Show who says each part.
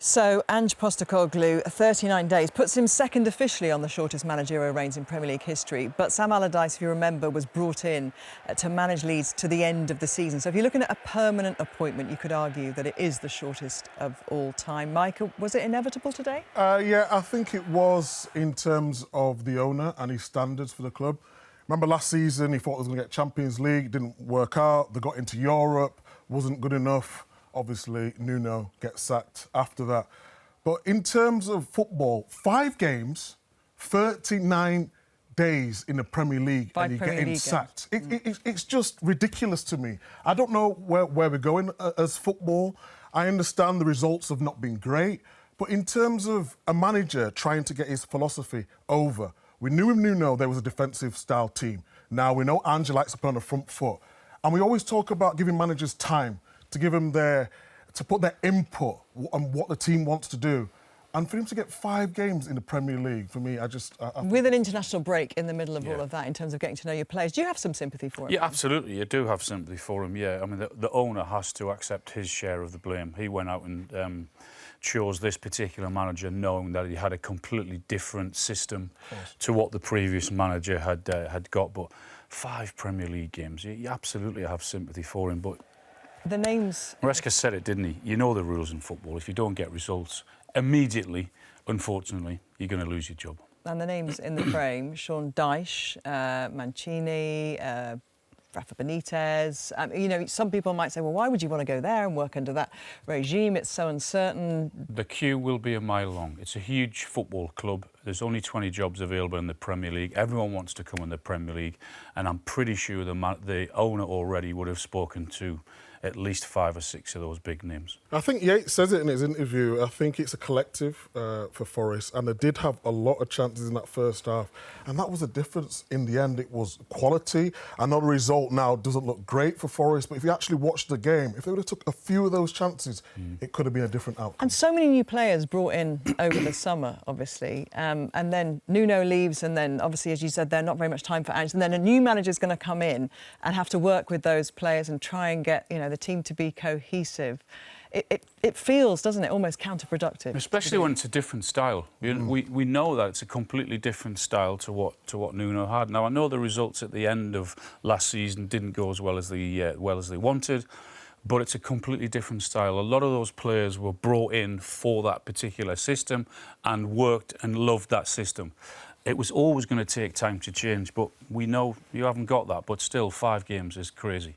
Speaker 1: So, Ange Postecoglou, 39 days, puts him second officially on the shortest managerial reigns in Premier League history. But Sam Allardyce, if you remember, was brought in to manage Leeds to the end of the season. So if you're looking at a permanent appointment, you could argue that it is the shortest of all time. Micah, was it inevitable today?
Speaker 2: Yeah, I think it was in terms of the owner and his standards for the club. Remember last season, he thought he was going to get Champions League, didn't work out. They got into Europe, wasn't good enough. Obviously, Nuno gets sacked after that. But in terms of football, 5 games, 39 days in the Premier League and you're getting sacked. It's just ridiculous to me. I don't know where we're going as football. I understand the results have not been great. But in terms of a manager trying to get his philosophy over, we knew with Nuno there was a defensive style team. Now we know Ange likes to play on the front foot. And we always talk about giving managers time to give them to put their input on what the team wants to do. And for him to get 5 games in the Premier League, for me, I
Speaker 1: with an international break in the middle of all of that, in terms of getting to know your players, do you have some sympathy for him?
Speaker 3: Yeah, absolutely. You do have sympathy for him, yeah. I mean, the owner has to accept his share of the blame. He went out and chose this particular manager knowing that he had a completely different system to what the previous manager had got. But 5 Premier League games, you absolutely have sympathy for him. But
Speaker 1: the names...
Speaker 3: Maresca said it, didn't he? You know the rules in football. If you don't get results immediately, unfortunately, you're going to lose your job.
Speaker 1: And the names in the frame, Sean Dyche, Mancini, Rafa Benitez. You know, some people might say, well, why would you want to go there and work under that regime? It's so uncertain.
Speaker 3: The queue will be a mile long. It's a huge football club. There's only 20 jobs available in the Premier League. Everyone wants to come in the Premier League. And I'm pretty sure the owner already would have spoken to at least 5 or 6 of those big names.
Speaker 2: I think Yates says it in his interview. I think it's a collective for Forest, and they did have a lot of chances in that first half, and that was the difference. In the end, it was quality. I know the result now doesn't look great for Forest, but if you actually watched the game, if they would have took a few of those chances, it could have been a different outcome.
Speaker 1: And so many new players brought in over the summer, obviously, and then Nuno leaves, and then, obviously, as you said, there's not very much time for Ange, and then a new manager's going to come in and have to work with those players and try and get, you know, the team to be cohesive. It feels, doesn't it, almost counterproductive.
Speaker 3: Especially when it's a different style. We know that it's a completely different style to what Nuno had. Now, I know the results at the end of last season didn't go as well as they wanted, but it's a completely different style. A lot of those players were brought in for that particular system and worked and loved that system. It was always going to take time to change, but we know you haven't got that. But still, 5 games is crazy.